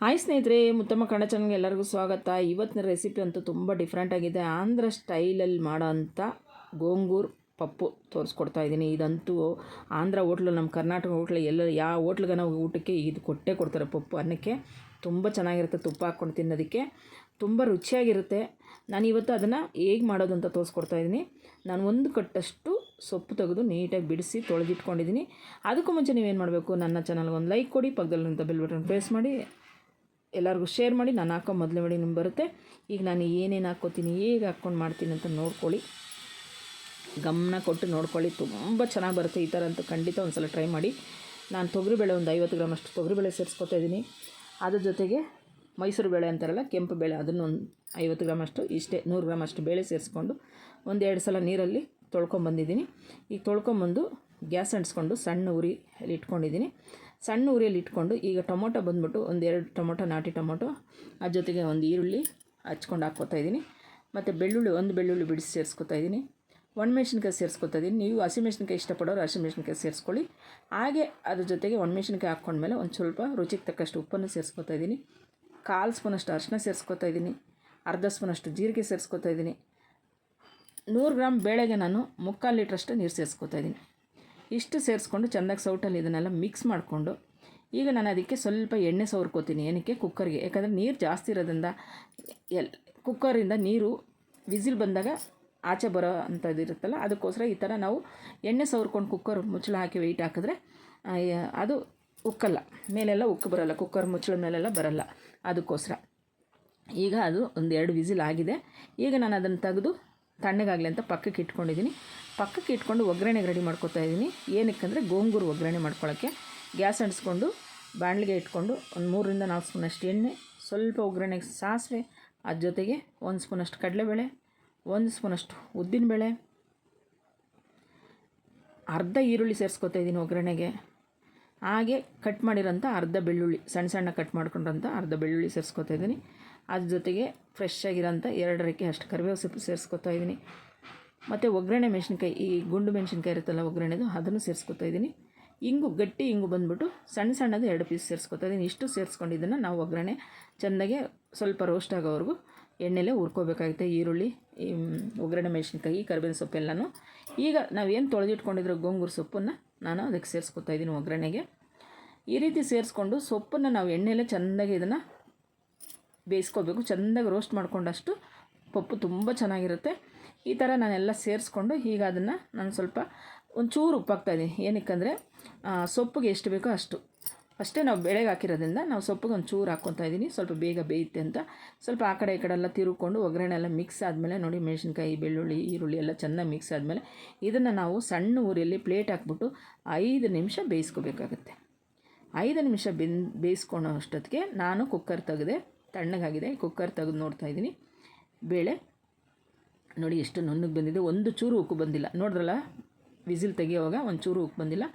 Hi ಸ್ನೇಹಿತರೆ, ಮುತ್ತಮ್ಮ ಕನ್ನಡ ಚಾನಲ್ಗೆ ಎಲ್ಲರಿಗೂ ಸ್ವಾಗತ. ಇವತ್ತಿನ ರೆಸಿಪಿ ಅಂತೂ ತುಂಬ ಡಿಫ್ರೆಂಟಾಗಿದೆ. ಆಂಧ್ರ ಸ್ಟೈಲಲ್ಲಿ ಮಾಡೋ ಅಂಥ ಗೋಂಗೂರು ಪಪ್ಪು ತೋರಿಸ್ಕೊಡ್ತಾ ಇದ್ದೀನಿ. ಇದಂತೂ ಆಂಧ್ರ ಹೋಟ್ಲು, ನಮ್ಮ ಕರ್ನಾಟಕ ಹೋಟ್ಲು, ಎಲ್ಲ ಯಾವ ಹೋಟ್ಲಿಗೆ ನಾವು ಊಟಕ್ಕೆ ಇದು ಕೊಟ್ಟೇ ಕೊಡ್ತಾರೆ. ಪಪ್ಪು ಅನ್ನಕ್ಕೆ ತುಂಬ ಚೆನ್ನಾಗಿರುತ್ತೆ. ತುಪ್ಪ ಹಾಕ್ಕೊಂಡು ತಿನ್ನೋದಕ್ಕೆ ತುಂಬ ರುಚಿಯಾಗಿರುತ್ತೆ. ನಾನಿವತ್ತು ಅದನ್ನು ಹೇಗೆ ಮಾಡೋದು ಅಂತ ತೋರಿಸ್ಕೊಡ್ತಾ ಇದ್ದೀನಿ. ನಾನು ಒಂದು ಕಟ್ಟಷ್ಟು ಸೊಪ್ಪು ತೆಗೆದು ನೀಟಾಗಿ ಬಿಡಿಸಿ ತೊಳೆದಿಟ್ಕೊಂಡಿದ್ದೀನಿ. ಅದಕ್ಕೂ ಮುಂಚೆ ನೀವೇನು ಮಾಡಬೇಕು, ನನ್ನ ಚಾನಲ್ಗೆ ಒಂದು ಲೈಕ್ ಕೊಡಿ, ಪಕ್ಕದಲ್ಲಿರುವಂಥ ಬೆಲ್ ಬಟನ್ ಪ್ರೆಸ್ ಮಾಡಿ, ಎಲ್ಲರಿಗೂ ಶೇರ್ ಮಾಡಿ. ನಾನು ಹಾಕೋ ಮೊದಲೇ ವಿಡಿಯೋ ನಿಮ್ಗೆ ಬರುತ್ತೆ. ಈಗ ನಾನು ಏನೇನು ಹಾಕ್ಕೋತೀನಿ, ಹೇಗೆ ಹಾಕ್ಕೊಂಡು ಮಾಡ್ತೀನಿ ಅಂತ ನೋಡ್ಕೊಳ್ಳಿ, ಗಮನ ಕೊಟ್ಟು ನೋಡ್ಕೊಳ್ಳಿ. ತುಂಬ ಚೆನ್ನಾಗಿ ಬರುತ್ತೆ. ಈ ಥರ ಅಂತೂ ಖಂಡಿತ ಒಂದು ಸಲ ಟ್ರೈ ಮಾಡಿ. ನಾನು ತೊಗರಿಬೇಳೆ ಒಂದು 50 ಗ್ರಾಮ್ ಅಷ್ಟು ತೊಗರಿಬೇಳೆ ಸೇರಿಸ್ಕೊತಾ ಇದ್ದೀನಿ. ಅದ್ರ ಜೊತೆಗೆ ಮೈಸೂರು ಬೇಳೆ ಅಂತಾರಲ್ಲ, ಕೆಂಪು ಬೇಳೆ, ಅದನ್ನು ಒಂದು 50 ಗ್ರಾಮ್ ಅಷ್ಟು, ಇಷ್ಟೇ 100 ಗ್ರಾಮ್ ಅಷ್ಟು ಬೇಳೆ ಸೇರಿಸ್ಕೊಂಡು ಒಂದು 2 ಸಲ ನೀರಲ್ಲಿ ತೊಳ್ಕೊಂಬಂದಿದ್ದೀನಿ. ಈಗ ತೊಳ್ಕೊಂಬಂದು ಗ್ಯಾಸ್ ಅಂಟಿಸ್ಕೊಂಡು ಸಣ್ಣ ಉರಿಯಲ್ಲಿ ಇಟ್ಕೊಂಡಿದ್ದೀನಿ. ಸಣ್ಣ ಉರಿಯಲ್ಲಿ ಇಟ್ಕೊಂಡು ಈಗ ಟೊಮೊಟೊ ಬಂದುಬಿಟ್ಟು ಒಂದು 2 ಟೊಮೊಟೊ, ನಾಟಿ ಟೊಮೊಟೊ, ಅದ್ರ ಜೊತೆಗೆ ಒಂದು ಈರುಳ್ಳಿ ಹಚ್ಕೊಂಡು ಹಾಕ್ಕೊತಾ ಇದ್ದೀನಿ. ಮತ್ತು ಬೆಳ್ಳುಳ್ಳಿ, ಒಂದು ಬೆಳ್ಳುಳ್ಳಿ ಬಿಡಿಸಿ ಸೇರಿಸ್ಕೊತಾ ಇದ್ದೀನಿ. ಒಣಮೆಣ್ಸಿನ್ಕಾಯಿ ಸೇರಿಸ್ಕೊತಾ ಇದ್ದೀನಿ. ನೀವು ಹಸಿಮೆಣ್ಸಿನ್ಕಾಯಿ ಇಷ್ಟಪಡೋರು ಹಸಿಮೆಣ್ಸಿನ್ಕಾಯಿ ಸೇರಿಸ್ಕೊಳ್ಳಿ. ಹಾಗೆ ಅದ್ರ ಜೊತೆಗೆ ಒಣಮೆಣ್ಸಿನ್ಕಾಯಿ ಹಾಕ್ಕೊಂಡ್ಮೇಲೆ ಒಂದು ಸ್ವಲ್ಪ ರುಚಿಗೆ ತಕ್ಕಷ್ಟು ಉಪ್ಪನ್ನು ಸೇರಿಸ್ಕೊತಾ ಇದ್ದೀನಿ. 1/4 ಸ್ಪೂನಷ್ಟು ಅರಿಶಿನ ಸೇರಿಸ್ಕೊತಾ ಇದ್ದೀನಿ. ಅರ್ಧ ಸ್ಪೂನಷ್ಟು ಜೀರಿಗೆ ಸೇರಿಸ್ಕೊತಾ ಇದ್ದೀನಿ. 100 ಗ್ರಾಮ್ ಬೇಳೆಗೆ ನಾನು 3/4 ಲೀಟ್ರಷ್ಟು ನೀರು ಸೇರಿಸ್ಕೊತಾ ಇದ್ದೀನಿ. ಇಷ್ಟು ಸೇರಿಸ್ಕೊಂಡು ಚೆಂದಾಗಿ ಸೌಟಲ್ಲಿ ಇದನ್ನೆಲ್ಲ ಮಿಕ್ಸ್ ಮಾಡಿಕೊಂಡು ಈಗ ನಾನು ಅದಕ್ಕೆ ಸ್ವಲ್ಪ ಎಣ್ಣೆ ಸವರ್ಕೋತೀನಿ. ಏನಕ್ಕೆ, ಕುಕ್ಕರ್ಗೆ. ಯಾಕಂದರೆ ನೀರು ಜಾಸ್ತಿ ಇರೋದ್ರಿಂದ ಕುಕ್ಕರಿಂದ ನೀರು ವಿಸಿಲ್ ಬಂದಾಗ ಆಚೆ ಬರೋ ಅಂಥದ್ದು ಇರುತ್ತಲ್ಲ, ಅದಕ್ಕೋಸ್ಕರ ಈ ಥರ ನಾವು ಎಣ್ಣೆ ಸವರ್ಕೊಂಡು ಕುಕ್ಕರ್ ಮುಚ್ಚಳ ಹಾಕಿ ವೆಯ್ಟ್ ಹಾಕಿದ್ರೆ ಅದು ಉಕ್ಕಲ್ಲ, ಮೇಲೆಲ್ಲ ಉಕ್ಕು ಬರೋಲ್ಲ, ಕುಕ್ಕರ್ ಮುಚ್ಚಳ ಮೇಲೆಲ್ಲ ಬರೋಲ್ಲ. ಅದಕ್ಕೋಸ್ಕರ ಈಗ ಅದು ಒಂದು 2 ವಿಸಿಲ್ ಆಗಿದೆ. ಈಗ ನಾನು ಅದನ್ನು ತೆಗೆದು ತಣ್ಣಗಾಗಲಿ ಅಂತ ಪಕ್ಕಕ್ಕೆ ಇಟ್ಕೊಂಡಿದ್ದೀನಿ. ಪಕ್ಕಕ್ಕೆ ಇಟ್ಕೊಂಡು ಒಗ್ಗರಣೆಗೆ ರೆಡಿ ಮಾಡ್ಕೊತಾ ಇದ್ದೀನಿ. ಏನಕ್ಕಂದರೆ ಗೋಂಗೂರು ಒಗ್ಗರಣೆ ಮಾಡ್ಕೊಳ್ಳೋಕ್ಕೆ ಗ್ಯಾಸ್ ಅಂಟಿಸ್ಕೊಂಡು ಬಾಣಲಿಗೆ ಇಟ್ಕೊಂಡು ಒಂದು 3ರಿಂದ 4 ಸ್ಪೂನಷ್ಟು ಎಣ್ಣೆ, ಸ್ವಲ್ಪ ಒಗ್ಗರಣೆಗೆ ಸಾಸಿವೆ, ಅದ್ರ ಜೊತೆಗೆ 1 ಸ್ಪೂನಷ್ಟು ಕಡಲೆಬೇಳೆ, 1 ಸ್ಪೂನಷ್ಟು ಉದ್ದಿನಬೇಳೆ, ಅರ್ಧ ಈರುಳ್ಳಿ ಸೇರಿಸ್ಕೊತಾ ಇದ್ದೀನಿ ಒಗ್ಗರಣೆಗೆ. ಹಾಗೆ ಕಟ್ ಮಾಡಿರೋಂಥ ಅರ್ಧ ಬೆಳ್ಳುಳ್ಳಿ, ಸಣ್ಣ ಸಣ್ಣ ಕಟ್ ಮಾಡ್ಕೊಂಡ್ರಂಥ ಅರ್ಧ ಬೆಳ್ಳುಳ್ಳಿ ಸೇರಿಸ್ಕೊತಾ ಇದ್ದೀನಿ. ಅದ್ರ ಜೊತೆಗೆ ಫ್ರೆಶ್ ಆಗಿರೋಂಥ 2 ರೆಕ್ಕೆ ಅಷ್ಟು ಕರಿಬೇವು ಸೊಪ್ಪು ಸೇರಿಸ್ಕೊತಾ ಇದ್ದೀನಿ. ಮತ್ತು ಒಗ್ಗರಣೆ ಮೆಣಸಿನ್ಕಾಯಿ, ಈ ಗುಂಡು ಮೆಣಸಿನ್ಕಾಯಿ ಇರುತ್ತಲ್ಲ ಒಗ್ಗರಣೆದು, ಅದನ್ನು ಸೇರಿಸ್ಕೊತಾ ಇದ್ದೀನಿ. ಇಂಗು, ಗಟ್ಟಿ ಇಂಗು ಬಂದುಬಿಟ್ಟು ಸಣ್ಣ ಸಣ್ಣದು 2 ಪೀಸ್ ಸೇರಿಸ್ಕೊತಾ ಇದ್ದೀನಿ. ಇಷ್ಟು ಸೇರಿಸ್ಕೊಂಡಿದ್ದನ್ನು ನಾವು ಒಗ್ಗರಣೆ ಚೆಂದಾಗೆ ಸ್ವಲ್ಪ ರೋಸ್ಟ್ ಆಗೋವರೆಗೂ ಎಣ್ಣೆಲೇ ಹುರ್ಕೋಬೇಕಾಗುತ್ತೆ. ಈರುಳ್ಳಿ, ಒಗ್ಗರಣೆ ಮೆಣಸಿನ್ಕಾಯಿ, ಕರಿಬೇವಿನ ಸೊಪ್ಪೆಲ್ಲನೂ. ಈಗ ನಾವೇನು ತೊಳೆದಿಟ್ಕೊಂಡಿರೋ ಗೋಂಗೂರು ಸೊಪ್ಪನ್ನು ನಾನು ಅದಕ್ಕೆ ಸೇರಿಸ್ಕೊತಾ ಇದ್ದೀನಿ ಒಗ್ಗರಣೆಗೆ. ಈ ರೀತಿ ಸೇರಿಸ್ಕೊಂಡು ಸೊಪ್ಪನ್ನು ನಾವು ಎಣ್ಣೆಲೇ ಚೆಂದಾಗಿ ಇದನ್ನು ಬೇಯಿಸ್ಕೋಬೇಕು. ಚೆಂದಾಗಿ ರೋಸ್ಟ್ ಮಾಡ್ಕೊಂಡಷ್ಟು ಪಪ್ಪು ತುಂಬ ಚೆನ್ನಾಗಿರುತ್ತೆ. ಈ ಥರ ನಾನೆಲ್ಲ ಸೇರಿಸ್ಕೊಂಡು ಈಗ ಅದನ್ನು ನಾನು ಸ್ವಲ್ಪ ಒಂಚೂರು ಉಪ್ಪು ಹಾಕ್ತಾಯಿದ್ದೀನಿ. ಏನಕ್ಕಂದರೆ ಸೊಪ್ಪಿಗೆ ಎಷ್ಟು ಬೇಕೋ ಅಷ್ಟೇ ನಾವು ಬೇಳೆಗೆ ಹಾಕಿರೋದ್ರಿಂದ ನಾವು ಸೊಪ್ಪಿಗೆ ಒಂಚೂರು ಹಾಕ್ಕೊತಾ ಇದ್ದೀನಿ, ಸ್ವಲ್ಪ ಬೇಗ ಬೇಯುತ್ತೆ ಅಂತ. ಸ್ವಲ್ಪ ಆ ಕಡೆ ಈ ಕಡೆ ಎಲ್ಲ ತಿರುಕೊಂಡು ಒಗ್ಗರಣೆ ಎಲ್ಲ ಮಿಕ್ಸ್ ಆದಮೇಲೆ ನೋಡಿ, ಮೆಣಸಿನ್ಕಾಯಿ, ಬೆಳ್ಳುಳ್ಳಿ, ಈರುಳ್ಳಿ ಎಲ್ಲ ಚೆನ್ನಾಗಿ ಮಿಕ್ಸ್ ಆದಮೇಲೆ ಇದನ್ನು ನಾವು ಸಣ್ಣ ಉರಿಯಲ್ಲಿ ಪ್ಲೇಟ್ ಹಾಕ್ಬಿಟ್ಟು 5 ನಿಮಿಷ ಬೇಯಿಸ್ಕೋಬೇಕಾಗತ್ತೆ. 5 ನಿಮಿಷ ಬೇಯಿಸ್ಕೊಳ್ಳೋ ಅಷ್ಟೊತ್ತಿಗೆ ನಾನು ಕುಕ್ಕರ್ ತೆಗೆದೆ, ತಣ್ಣಗಾಗಿದೆ. ಕುಕ್ಕರ್ ತೆಗೆದು ನೋಡ್ತಾಯಿದ್ದೀನಿ. ಬೇಳೆ ನೋಡಿ ಎಷ್ಟು ನುಣ್ಣಗೆ ಬಂದಿದೆ, ಒಂದು ಚೂರು ಉಕ್ಕು ಬಂದಿಲ್ಲ. ನೋಡಿದ್ರಲ್ಲ, ವಿಸಿಲ್ ತೆಗಿಯೋವಾಗ ಒಂದು ಚೂರು ಉಕ್ಕು ಬಂದಿಲ್ಲ.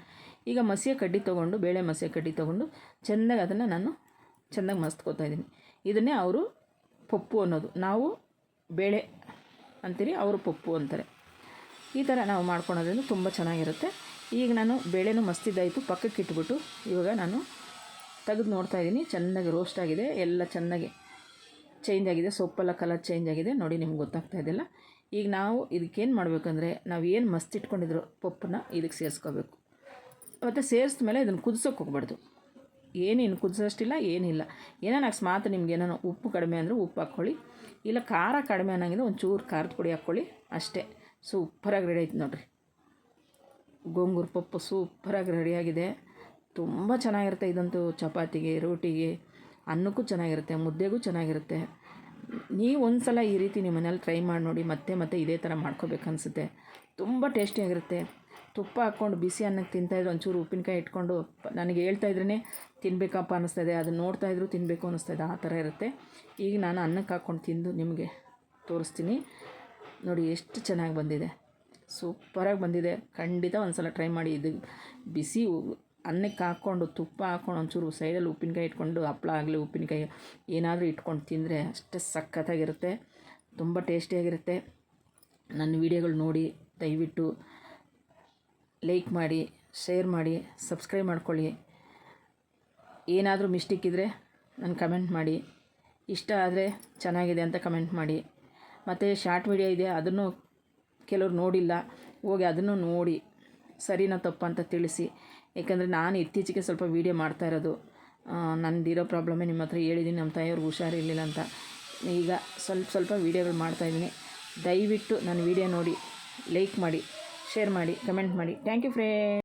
ಈಗ ಮಸಿಯ ಕಡ್ಡಿ ತೊಗೊಂಡು, ಬೇಳೆ ಮಸಿಯ ಕಡ್ಡಿ ತೊಗೊಂಡು ಚೆಂದಾಗಿ ಅದನ್ನು ನಾನು ಚೆಂದಾಗಿ ಮಸ್ತ್ಕೋತಾ ಇದ್ದೀನಿ. ಇದನ್ನೇ ಅವರು ಪಪ್ಪು ಅನ್ನೋದು. ನಾವು ಬೇಳೆ ಅಂತೀರಿ, ಅವರು ಪಪ್ಪು ಅಂತಾರೆ. ಈ ಥರ ನಾವು ಮಾಡ್ಕೊಳೋದ್ರಿಂದ ತುಂಬ ಚೆನ್ನಾಗಿರುತ್ತೆ. ಈಗ ನಾನು ಬೇಳೆನೂ ಮಸ್ತಿದ್ದಾಯಿತು, ಪಕ್ಕಕ್ಕೆ ಇಟ್ಬಿಟ್ಟು ಇವಾಗ ನಾನು ತೆಗೆದು ನೋಡ್ತಾಯಿದ್ದೀನಿ. ಚೆನ್ನಾಗಿ ರೋಸ್ಟ್ ಆಗಿದೆ, ಎಲ್ಲ ಚೆನ್ನಾಗಿ ಚೇಂಜ್ ಆಗಿದೆ, ಸೊಪ್ಪೆಲ್ಲ ಕಲರ್ ಚೇಂಜ್ ಆಗಿದೆ. ನೋಡಿ, ನಿಮ್ಗೆ ಗೊತ್ತಾಗ್ತಾ ಇದೆಯಲ್ಲ. ಈಗ ನಾವು ಇದಕ್ಕೇನು ಮಾಡಬೇಕಂದ್ರೆ, ನಾವು ಏನು ಮಸ್ತ್ ಇಟ್ಕೊಂಡಿದ್ರು ಪಪ್ಪನ್ನ ಇದಕ್ಕೆ ಸೇರಿಸ್ಕೋಬೇಕು. ಮತ್ತು ಸೇರಿಸಿದ ಮೇಲೆ ಇದನ್ನು ಕುದಿಸೋಕೆ ಹೋಗ್ಬಾರ್ದು. ಏನೇನು ಕುದಿಸೋಷ್ಟಿಲ್ಲ, ಏನಿಲ್ಲ. ಏನಾನ ಅಕಸ್ಮಾತ್ ನಿಮ್ಗೆ ಏನಾನ ಉಪ್ಪು ಕಡಿಮೆ ಅಂದರೆ ಉಪ್ಪು ಹಾಕ್ಕೊಳ್ಳಿ, ಇಲ್ಲ ಖಾರ ಕಡಿಮೆ ಅನ್ನಂಗಿದೆ ಒಂಚೂರು ಖಾರದ ಪುಡಿ ಹಾಕ್ಕೊಳ್ಳಿ, ಅಷ್ಟೇ. ಸೂಪರಾಗಿ ರೆಡಿ ಆಯ್ತು ನೋಡಿರಿ. ಗೋಂಗೂರು ಪಪ್ಪು ಸೂಪರಾಗಿ ರೆಡಿಯಾಗಿದೆ. ತುಂಬ ಚೆನ್ನಾಗಿರುತ್ತೆ. ಇದಂತೂ ಚಪಾತಿಗೆ, ರೋಟಿಗೆ, ಅನ್ನಕ್ಕೂ ಚೆನ್ನಾಗಿರುತ್ತೆ, ಮುದ್ದೆಗೂ ಚೆನ್ನಾಗಿರುತ್ತೆ. ನೀವು ಒಂದು ಸಲ ಈ ರೀತಿ ನಿಮ್ಮ ಮನೇಲಿ ಟ್ರೈ ಮಾಡಿ ನೋಡಿ. ಮತ್ತೆ ಮತ್ತೆ ಇದೇ ಥರ ಮಾಡ್ಕೋಬೇಕನ್ಸುತ್ತೆ. ತುಂಬ ಟೇಸ್ಟಿಯಾಗಿರುತ್ತೆ. ತುಪ್ಪ ಹಾಕ್ಕೊಂಡು ಬಿಸಿ ಅನ್ನಕ್ಕೆ ತಿಂತಾಯಿದ್ರು, ಒಂಚೂರು ಉಪ್ಪಿನಕಾಯಿ ಇಟ್ಕೊಂಡು ನನಗೆ ಹೇಳ್ತಾಯಿದ್ರೇ ತಿನ್ನಬೇಕಪ್ಪ ಅನ್ನಿಸ್ತಾಯಿದೆ, ಅದನ್ನು ನೋಡ್ತಾಯಿದ್ರು ತಿನ್ನಬೇಕು ಅನ್ನಿಸ್ತಾಯಿದೆ, ಆ ಥರ ಇರುತ್ತೆ. ಈಗ ನಾನು ಅನ್ನಕ್ಕೆ ಹಾಕ್ಕೊಂಡು ತಿಂದು ನಿಮಗೆ ತೋರಿಸ್ತೀನಿ. ನೋಡಿ ಎಷ್ಟು ಚೆನ್ನಾಗಿ ಬಂದಿದೆ, ಸೂಪರಾಗಿ ಬಂದಿದೆ. ಖಂಡಿತ ಒಂದು ಸಲ ಟ್ರೈ ಮಾಡಿ. ಇದು ಬಿಸಿ ಅನ್ನಕ್ಕೆ ಹಾಕ್ಕೊಂಡು ತುಪ್ಪ ಹಾಕ್ಕೊಂಡು ಒಂಚೂರು ಸೈಡಲ್ಲಿ ಉಪ್ಪಿನಕಾಯಿ ಇಟ್ಕೊಂಡು, ಹಪ್ಪಳ ಆಗಲಿ ಉಪ್ಪಿನಕಾಯಿ ಏನಾದರೂ ಇಟ್ಕೊಂಡು ತಿಂದರೆ ಅಷ್ಟೇ ಸಖತ್ತಾಗಿರುತ್ತೆ, ತುಂಬ ಟೇಸ್ಟಿಯಾಗಿರುತ್ತೆ. ನನ್ನ ವೀಡಿಯೋಗಳು ನೋಡಿ ದಯವಿಟ್ಟು ಲೈಕ್ ಮಾಡಿ, ಶೇರ್ ಮಾಡಿ, ಸಬ್ಸ್ಕ್ರೈಬ್ ಮಾಡ್ಕೊಳ್ಳಿ. ಏನಾದರೂ ಮಿಸ್ಟೇಕ್ ಇದ್ದರೆ ನನ್ನ ಕಮೆಂಟ್ ಮಾಡಿ. ಇಷ್ಟ ಆದರೆ ಚೆನ್ನಾಗಿದೆ ಅಂತ ಕಮೆಂಟ್ ಮಾಡಿ. ಮತ್ತು ಶಾರ್ಟ್ ವಿಡಿಯೋ ಇದೆ, ಅದನ್ನು ಕೆಲವ್ರು ನೋಡಿಲ್ಲ, ಹೋಗಿ ಅದನ್ನು ನೋಡಿ ಸರಿನಾ ತಪ್ಪು ಅಂತ ತಿಳಿಸಿ. ಏಕೆಂದರೆ ನಾನು ಇತ್ತೀಚೆಗೆ ಸ್ವಲ್ಪ ವೀಡಿಯೋ ಮಾಡ್ತಾಯಿರೋದು, ನನ್ನದಿರೋ ಪ್ರಾಬ್ಲಮ್ಮೇ ನಿಮ್ಮ ಹತ್ರ ಹೇಳಿದ್ದೀನಿ. ನಮ್ಮ ತಾಯಿಯವ್ರಿಗೆ ಹುಷಾರಿರಲಿಲ್ಲ ಅಂತ ಈಗ ಸ್ವಲ್ಪ ವೀಡಿಯೋಗಳು ಮಾಡ್ತಾಯಿದ್ದೀನಿ. ದಯವಿಟ್ಟು ನನ್ನ ವೀಡಿಯೋ ನೋಡಿ, ಲೈಕ್ ಮಾಡಿ, ಶೇರ್ ಮಾಡಿ, ಕಮೆಂಟ್ ಮಾಡಿ. Thank you friends.